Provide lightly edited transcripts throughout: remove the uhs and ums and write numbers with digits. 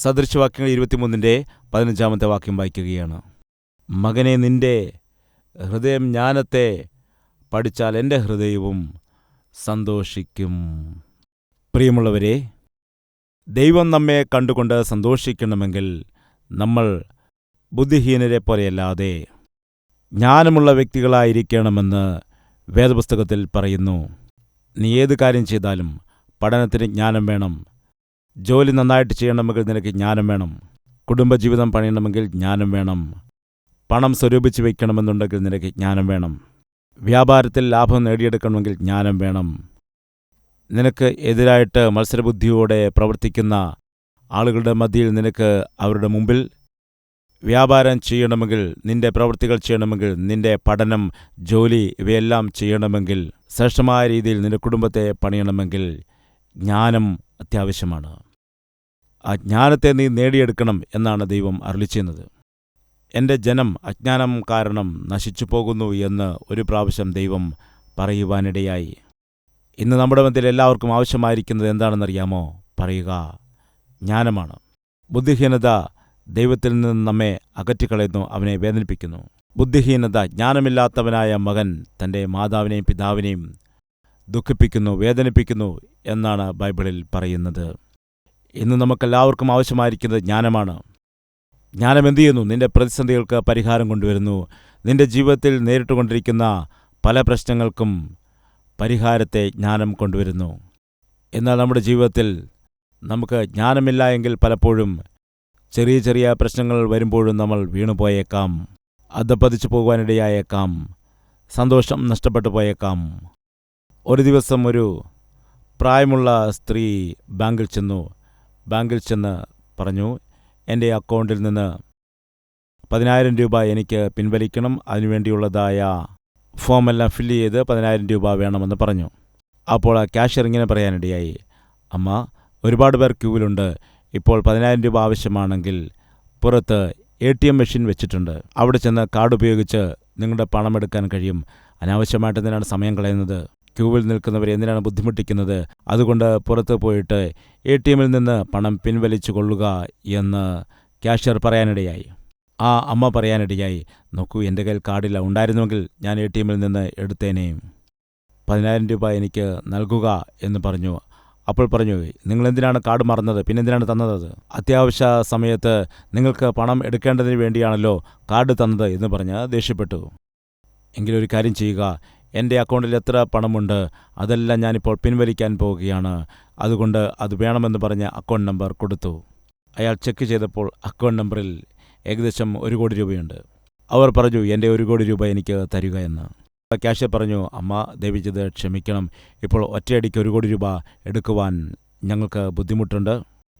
സദൃശവാക്യങ്ങൾ 23-15 വാക്യം വായിക്കുകയാണ്. മകനെ, നിന്റെ ഹൃദയം ജ്ഞാനത്തെ പഠിച്ചാൽ എൻ്റെ ഹൃദയവും സന്തോഷിക്കും. പ്രിയമുള്ളവരെ, ദൈവം നമ്മെ കണ്ടുകൊണ്ട് സന്തോഷിക്കണമെങ്കിൽ നമ്മൾ ബുദ്ധിഹീനരെ പോലെയല്ലാതെ ജ്ഞാനമുള്ള വ്യക്തികളായിരിക്കണമെന്ന് വേദപുസ്തകത്തിൽ പറയുന്നു. നീ ഏത് കാര്യം ചെയ്താലും പഠനത്തിന് ജ്ഞാനം വേണം. ജോലി നന്നായിട്ട് ചെയ്യണമെങ്കിൽ നിനക്ക് ജ്ഞാനം വേണം. കുടുംബജീവിതം പണിയണമെങ്കിൽ ജ്ഞാനം വേണം. പണം സ്വരൂപിച്ച് വയ്ക്കണമെന്നുണ്ടെങ്കിൽ നിനക്ക് ജ്ഞാനം വേണം. വ്യാപാരത്തിൽ ലാഭം നേടിയെടുക്കണമെങ്കിൽ ജ്ഞാനം വേണം. നിനക്ക് എതിരായിട്ട് മത്സരബുദ്ധിയോടെ പ്രവർത്തിക്കുന്ന ആളുകളുടെ മധ്യയിൽ നിനക്ക് അവരുടെ മുമ്പിൽ വ്യാപാരം ചെയ്യണമെങ്കിൽ, നിന്റെ പ്രവൃത്തികൾ ചെയ്യണമെങ്കിൽ, നിന്റെ പഠനം, ജോലി ഇവയെല്ലാം ചെയ്യണമെങ്കിൽ, ശ്രേഷ്ഠമായ രീതിയിൽ നിന്റെ കുടുംബത്തെ പണിയണമെങ്കിൽ ജ്ഞാനം അത്യാവശ്യമാണ്. ആ ജ്ഞാനത്തെ നീ നേടിയെടുക്കണം എന്നാണ് ദൈവം അരുളിച്ചെയ്യുന്നത്. എൻ്റെ ജനം അജ്ഞാനം കാരണം നശിച്ചു പോകുന്നു എന്ന് ഒരു പ്രാവശ്യം ദൈവം പറയുവാനിടയായി. ഇന്ന് നമ്മുടെ മധ്യയിൽ എല്ലാവർക്കും ആവശ്യമായിരിക്കുന്നത് എന്താണെന്നറിയാമോ? പറയുക, ജ്ഞാനമാണ്. ബുദ്ധിഹീനത ദൈവത്തിൽ നിന്ന് നമ്മെ അകറ്റിക്കളയുന്നു, അവനെ വേദനിപ്പിക്കുന്നു. ബുദ്ധിഹീനത, ജ്ഞാനമില്ലാത്തവനായ മകൻ തൻ്റെ മാതാവിനെയും പിതാവിനെയും ദുഃഖിപ്പിക്കുന്നു, വേദനിപ്പിക്കുന്നു എന്നാണ് ബൈബിളിൽ പറയുന്നത്. ഇന്ന് നമുക്കെല്ലാവർക്കും ആവശ്യമായിരിക്കുന്നത് ജ്ഞാനമാണ്. ജ്ഞാനം എന്തു ചെയ്യുന്നു? നിന്റെ പ്രതിസന്ധികൾക്ക് പരിഹാരം കൊണ്ടുവരുന്നു. നിന്റെ ജീവിതത്തിൽ നേരിട്ടുകൊണ്ടിരിക്കുന്ന പല പ്രശ്നങ്ങൾക്കും പരിഹാരത്തെ ജ്ഞാനം കൊണ്ടുവരുന്നു. എന്നാൽ നമ്മുടെ ജീവിതത്തിൽ നമുക്ക് ജ്ഞാനമില്ല എങ്കിൽ പലപ്പോഴും ചെറിയ ചെറിയ പ്രശ്നങ്ങൾ വരുമ്പോഴും നമ്മൾ വീണുപോയേക്കാം, അധപ്പതിച്ചു പോകുവാനിടയായേക്കാം, സന്തോഷം നഷ്ടപ്പെട്ടു പോയേക്കാം. ഒരു ദിവസം ഒരു പ്രായമുള്ള സ്ത്രീ ബാങ്കിൽ ചെന്ന് പറഞ്ഞു, എൻ്റെ അക്കൗണ്ടിൽ നിന്ന് 10,000 രൂപ എനിക്ക് പിൻവലിക്കണം, അതിനുവേണ്ടിയുള്ളതായ ഫോമെല്ലാം ഫില്ല് ചെയ്ത് 10,000 രൂപ വേണമെന്ന് പറഞ്ഞു. അപ്പോൾ ആ ക്യാഷ്യർ ഇങ്ങനെ പറയാനിടയായി, അമ്മ, ഒരുപാട് പേർ ക്യൂവിലുണ്ട്. ഇപ്പോൾ 10,000 രൂപ ആവശ്യമാണെങ്കിൽ പുറത്ത് ATM മെഷീൻ വെച്ചിട്ടുണ്ട്. അവിടെ ചെന്ന് കാർഡ് ഉപയോഗിച്ച് നിങ്ങളുടെ പണം എടുക്കാൻ കഴിയും. അനാവശ്യമായിട്ട് എന്തിനാണ് സമയം കളയുന്നത്? ക്യൂവിൽ നിൽക്കുന്നവരെ എന്തിനാണ് ബുദ്ധിമുട്ടിക്കുന്നത്? അതുകൊണ്ട് പുറത്ത് പോയിട്ട് ATMൽ നിന്ന് പണം പിൻവലിച്ചു കൊള്ളുക എന്ന് ക്യാഷ്യർ പറയാനിടയായി. ആ അമ്മ പറയാനിടയായി, നോക്കൂ, എൻ്റെ കയ്യിൽ കാർഡില്ല, ഉണ്ടായിരുന്നുവെങ്കിൽ ഞാൻ ATMൽ നിന്ന് എടുത്തേനേ, 10,000 രൂപ എനിക്ക് നൽകുക എന്ന് പറഞ്ഞു. അപ്പോൾ പറഞ്ഞു, നിങ്ങളെന്തിനാണ് കാർഡ് മറന്നത്? പിന്നെന്തിനാണ് തന്നത്? അത്യാവശ്യ സമയത്ത് നിങ്ങൾക്ക് പണം എടുക്കേണ്ടതിന് വേണ്ടിയാണല്ലോ കാർഡ് തന്നത് എന്ന് പറഞ്ഞ് ദേഷ്യപ്പെട്ടു. എങ്കിലൊരു കാര്യം ചെയ്യുക, എൻ്റെ അക്കൗണ്ടിൽ എത്ര പണമുണ്ട് അതെല്ലാം ഞാനിപ്പോൾ പിൻവലിക്കാൻ പോവുകയാണ്, അതുകൊണ്ട് അത് വേണമെന്ന് പറഞ്ഞ് അക്കൗണ്ട് നമ്പർ കൊടുത്തു. അയാൾ ചെക്ക് ചെയ്തപ്പോൾ അക്കൗണ്ട് നമ്പറിൽ ഏകദേശം 1 കോടി രൂപയുണ്ട്. അവർ പറഞ്ഞു, എൻ്റെ 1 കോടി രൂപ എനിക്ക് തരിക എന്ന്. ക്യാഷ്യർ പറഞ്ഞു, അമ്മ, ദയവ് ചെയ്ത് ക്ഷമിക്കണം, ഇപ്പോൾ ഒറ്റയടിക്ക് 1 കോടി രൂപ എടുക്കുവാൻ ഞങ്ങൾക്ക് ബുദ്ധിമുട്ടുണ്ട്.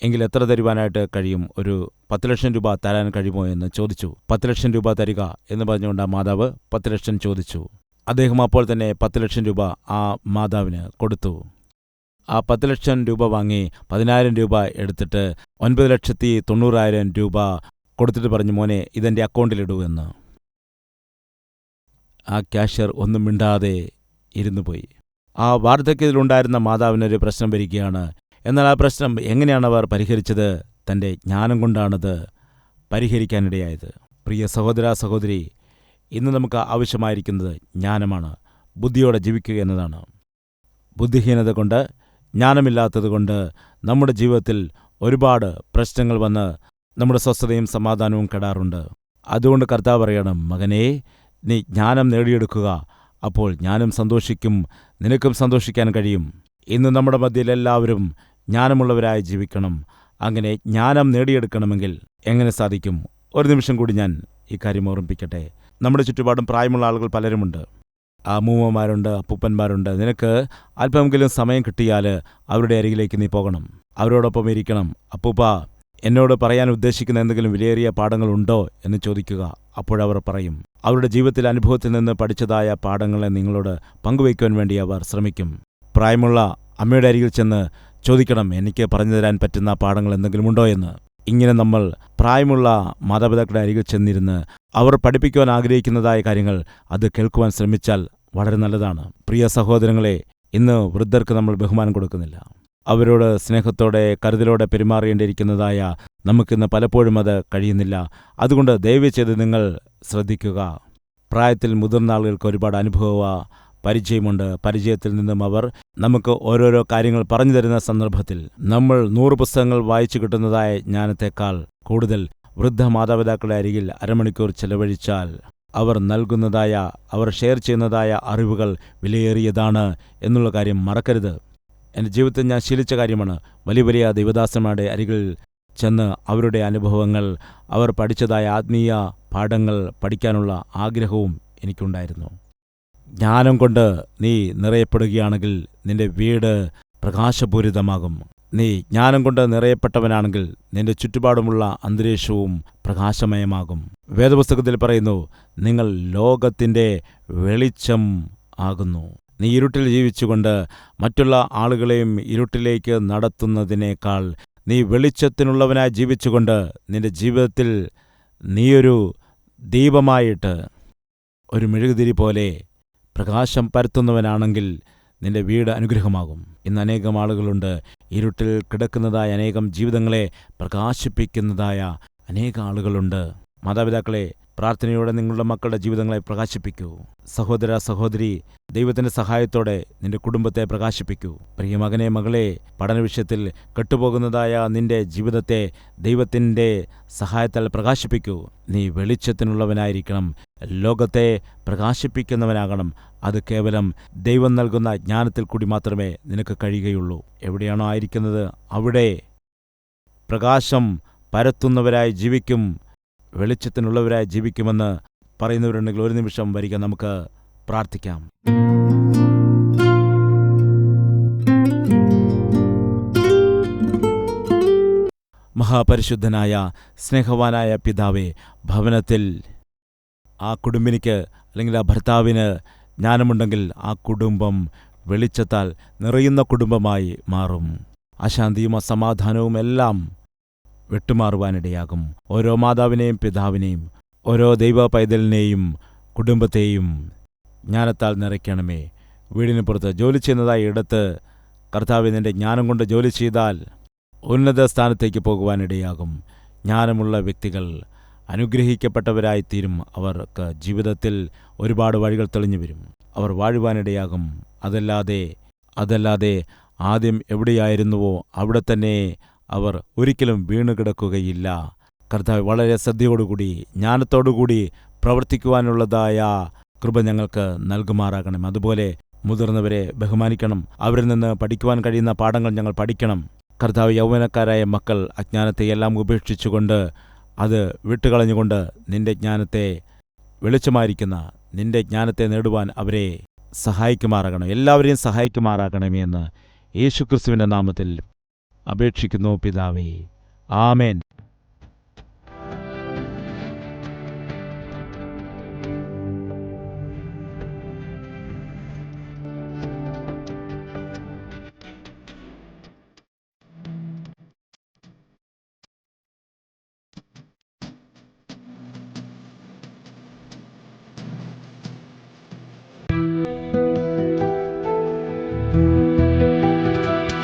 എങ്കിൽ എത്ര തരുവാനായിട്ട് കഴിയും? ഒരു 10 ലക്ഷം രൂപ തരാൻ കഴിയുമോ എന്ന് ചോദിച്ചു. 10 ലക്ഷം രൂപ തരിക എന്ന് പറഞ്ഞുകൊണ്ട് ആ മാതാവ് 10 ലക്ഷം ചോദിച്ചു. അദ്ദേഹം അപ്പോൾ തന്നെ 10 ലക്ഷം രൂപ ആ മാതാവിന് കൊടുത്തു. ആ 10 ലക്ഷം രൂപ വാങ്ങി 10,000 രൂപ എടുത്തിട്ട് 9,90,000 രൂപ കൊടുത്തിട്ട് പറഞ്ഞു, മോനെ, ഇതെൻ്റെ അക്കൗണ്ടിലിടൂ എന്ന്. ആ ക്യാഷ്യർ ഒന്നും മിണ്ടാതെ ഇരുന്നു പോയി. ആ വാർദ്ധക്യത്തിലുണ്ടായിരുന്ന മാതാവിനൊരു പ്രശ്നം വരികയാണ്. എന്നാൽ ആ പ്രശ്നം എങ്ങനെയാണ് അവർ പരിഹരിച്ചത്? തൻ്റെ ജ്ഞാനം കൊണ്ടാണത് പരിഹരിക്കാനിടയായത്. പ്രിയ സഹോദര, സഹോദരി, ഇന്ന് നമുക്ക് ആവശ്യമായിരിക്കുന്നത് ജ്ഞാനമാണ്. ബുദ്ധിയോടെ ജീവിക്കുക എന്നതാണ്. ബുദ്ധിഹീനത കൊണ്ട്, ജ്ഞാനമില്ലാത്തതുകൊണ്ട് നമ്മുടെ ജീവിതത്തിൽ ഒരുപാട് പ്രശ്നങ്ങൾ വന്ന് നമ്മുടെ സ്വസ്ഥതയും സമാധാനവും കെടാറുണ്ട്. അതുകൊണ്ട് കർത്താവ് പറയണം, മകനേ, നീ ജ്ഞാനം നേടിയെടുക്കുക, അപ്പോൾ ഞാനും സന്തോഷിക്കും, നിനക്കും സന്തോഷിക്കാൻ കഴിയും. ഇന്ന് നമ്മുടെ മധ്യയിൽ എല്ലാവരും ജ്ഞാനമുള്ളവരായി ജീവിക്കണം. അങ്ങനെ ജ്ഞാനം നേടിയെടുക്കണമെങ്കിൽ എങ്ങനെ സാധിക്കും? ഒരു നിമിഷം കൂടി ഞാൻ ഈ കാര്യം ഓർമ്മിപ്പിക്കട്ടെ. നമ്മുടെ ചുറ്റുപാടും പ്രായമുള്ള ആളുകൾ പലരുമുണ്ട്. അമ്മൂമ്മമാരുണ്ട്, അപ്പൂപ്പന്മാരുണ്ട്. നിനക്ക് അല്പമെങ്കിലും സമയം കിട്ടിയാൽ അവരുടെ അരികിലേക്ക് നീ പോകണം, അവരോടൊപ്പം ഇരിക്കണം. അപ്പൂപ്പ, എന്നോട് പറയാൻ ഉദ്ദേശിക്കുന്ന എന്തെങ്കിലും വിലയേറിയ പാഠങ്ങളുണ്ടോ എന്ന് ചോദിക്കുക. അപ്പോഴവർ പറയും. അവരുടെ ജീവിതത്തിൽ അനുഭവത്തിൽ നിന്ന് പഠിച്ചതായ പാഠങ്ങളെ നിങ്ങളോട് പങ്കുവയ്ക്കുവാൻ വേണ്ടി അവർ ശ്രമിക്കും. പ്രായമുള്ള അമ്മയുടെ അരികിൽ ചെന്ന് ചോദിക്കണം, എനിക്ക് പറഞ്ഞു തരാൻ പറ്റുന്ന പാഠങ്ങൾ എന്തെങ്കിലും ഉണ്ടോ എന്ന്. ഇങ്ങനെ നമ്മൾ പ്രായമുള്ള മാതാപിതാക്കളുടെ അരികിൽ ചെന്നിരുന്ന് അവർ പഠിപ്പിക്കുവാൻ ആഗ്രഹിക്കുന്നതായ കാര്യങ്ങൾ അത് കേൾക്കുവാൻ ശ്രമിച്ചാൽ വളരെ നല്ലതാണ്. പ്രിയ സഹോദരങ്ങളെ, ഇന്ന് വൃദ്ധർക്ക് നമ്മൾ ബഹുമാനം കൊടുക്കുന്നില്ല. അവരോട് സ്നേഹത്തോടെ കരുതലോടെ പെരുമാറേണ്ടിയിരിക്കുന്നതായ നമുക്കിന്ന് പലപ്പോഴും അത് കഴിയുന്നില്ല. അതുകൊണ്ട് ദയവ് ചെയ്ത് നിങ്ങൾ ശ്രദ്ധിക്കുക. പ്രായത്തിൽ മുതിർന്ന ആളുകൾക്ക് ഒരുപാട് അനുഭവ പരിചയമുണ്ട്. പരിചയത്തിൽ നിന്നും അവർ നമുക്ക് ഓരോരോ കാര്യങ്ങൾ പറഞ്ഞു തരുന്ന സന്ദർഭത്തിൽ നമ്മൾ 100 പുസ്തകങ്ങൾ വായിച്ചു കിട്ടുന്നതായ ജ്ഞാനത്തെക്കാൾ കൂടുതൽ വൃദ്ധ മാതാപിതാക്കളുടെ അരികിൽ അരമണിക്കൂർ ചെലവഴിച്ചാൽ അവർ നൽകുന്നതായ, അവർ ഷെയർ ചെയ്യുന്നതായ അറിവുകൾ വിലയേറിയതാണ് എന്നുള്ള കാര്യം മറക്കരുത്. എൻ്റെ ജീവിതത്തിൽ ഞാൻ ശീലിച്ച കാര്യമാണ്. വലിയ വലിയ ദൈവദാസന്മാരുടെ അരികിൽ ചെന്ന് അവരുടെ അനുഭവങ്ങൾ, അവർ പഠിച്ചതായ ആത്മീയ പാഠങ്ങൾ പഠിക്കാനുള്ള ആഗ്രഹവും എനിക്കുണ്ടായിരുന്നു. ജ്ഞാനം കൊണ്ട് നീ നിറയപ്പെടുകയാണെങ്കിൽ നിന്റെ വീട് പ്രകാശപൂരിതമാകും. നീ ജ്ഞാനം കൊണ്ട് നിറയപ്പെട്ടവനാണെങ്കിൽ നിന്റെ ചുറ്റുപാടുമുള്ള അന്തരീക്ഷവും പ്രകാശമയമാകും. വേദപുസ്തകത്തിൽ പറയുന്നു, നിങ്ങൾ ലോകത്തിൻ്റെ വെളിച്ചം ആകുന്നു. നീ ഇരുട്ടിൽ ജീവിച്ചുകൊണ്ട് മറ്റുള്ള ആളുകളെയും ഇരുട്ടിലേക്ക് നടത്തുന്നതിനേക്കാൾ നീ വെളിച്ചത്തിനുള്ളവനായി ജീവിച്ചുകൊണ്ട് നിന്റെ ജീവിതത്തിൽ നീയൊരു ദീപമായിട്ട്, ഒരു മെഴുകുതിരി പോലെ പ്രകാശം പരത്തുന്നവനാണെങ്കിൽ നിന്റെ വീട് അനുഗ്രഹമാകും. ഇന്ന് അനേകം ആളുകളുണ്ട്, ഇരുട്ടിൽ കിടക്കുന്നതായ അനേകം ജീവിതങ്ങളെ പ്രകാശിപ്പിക്കുന്നതായ അനേക ആളുകളുണ്ട്. മാതാപിതാക്കളെ, പ്രാർത്ഥനയോടെ നിങ്ങളുടെ മക്കളുടെ ജീവിതങ്ങളെ പ്രകാശിപ്പിക്കൂ. സഹോദര സഹോദരി, ദൈവത്തിൻ്റെ സഹായത്തോടെ നിന്റെ കുടുംബത്തെ പ്രകാശിപ്പിക്കൂ. പ്രിയ മകനെ, മകളെ, പഠന വിഷയത്തിൽ കെട്ടുപോകുന്നതായ നിന്റെ ജീവിതത്തെ ദൈവത്തിൻ്റെ സഹായത്താൽ പ്രകാശിപ്പിക്കൂ. നീ വെളിച്ചത്തിനുള്ളവനായിരിക്കണം, ലോകത്തെ പ്രകാശിപ്പിക്കുന്നവനാകണം. അത് കേവലം ദൈവം നൽകുന്ന ജ്ഞാനത്തിൽ കൂടി മാത്രമേ നിനക്ക് കഴിയുകയുള്ളൂ. എവിടെയാണോ ആയിരിക്കുന്നത് അവിടെ പ്രകാശം പരത്തുന്നവരായി ജീവിക്കും, വെളിച്ചത്തിനുള്ളവരായി ജീവിക്കുമെന്ന് പറയുന്നവരുണ്ടെങ്കിൽ ഒരു നിമിഷം വരിക, നമുക്ക് പ്രാർത്ഥിക്കാം. മഹാപരിശുദ്ധനായ സ്നേഹവാനായ പിതാവേ, ഭവനത്തിൽ ആ കുടുംബിനിക്ക് അല്ലെങ്കിൽ ആ ഭർത്താവിന് ജ്ഞാനമുണ്ടെങ്കിൽ ആ കുടുംബം വെളിച്ചത്താൽ നിറയുന്ന കുടുംബമായി മാറും. അശാന്തിയും അസമാധാനവും എല്ലാം വിട്ടുമാറുവാനിടയാകും. ഓരോ മാതാവിനെയും പിതാവിനെയും ഓരോ ദൈവ പൈതലിനെയും കുടുംബത്തെയും ജ്ഞാനത്താൽ നിറയ്ക്കണമേ. വീടിന് പുറത്ത് ജോലി ചെയ്യുന്നതായ ഇടത്ത് കർത്താവേ, നിന്റെ ജ്ഞാനം കൊണ്ട് ജോലി ചെയ്താൽ ഉന്നത സ്ഥാനത്തേക്ക് പോകുവാനിടയാകും. ജ്ഞാനമുള്ള വ്യക്തികൾ അനുഗ്രഹിക്കപ്പെട്ടവരായിത്തീരും. അവർക്ക് ജീവിതത്തിൽ ഒരുപാട് വഴികൾ തെളിഞ്ഞു വരും. അവർ വാഴുവാനിടയാകും. അതല്ലാതെ ആദ്യം എവിടെയായിരുന്നുവോ അവിടെ തന്നെ അവർ ഒരിക്കലും വീണുകിടക്കുകയില്ല. കർത്താവ്, വളരെ ശ്രദ്ധയോടുകൂടി ജ്ഞാനത്തോടുകൂടി പ്രവർത്തിക്കുവാനുള്ളതായ കൃപ ഞങ്ങൾക്ക് നൽകുമാറാകണം. അതുപോലെ മുതിർന്നവരെ ബഹുമാനിക്കണം. അവരിൽ നിന്ന് പഠിക്കുവാൻ കഴിയുന്ന പാഠങ്ങൾ ഞങ്ങൾ പഠിക്കണം. കർത്താവ്, യൗവനക്കാരായ മക്കൾ അജ്ഞാനത്തെയെല്ലാം ഉപേക്ഷിച്ചുകൊണ്ട്, അത് വിട്ടുകളഞ്ഞുകൊണ്ട് നിന്റെ ജ്ഞാനത്തെ, വെളിച്ചമായിരിക്കുന്ന നിന്റെ ജ്ഞാനത്തെ നേടുവാൻ അവരെ സഹായിക്കുമാറാകണം. എല്ലാവരെയും സഹായിക്കുമാറാകണമേ എന്ന് യേശുക്രിസ്തുവിൻ്റെ നാമത്തിൽ അപേക്ഷിക്കുന്നു പിതാവേ. ആമേൻ.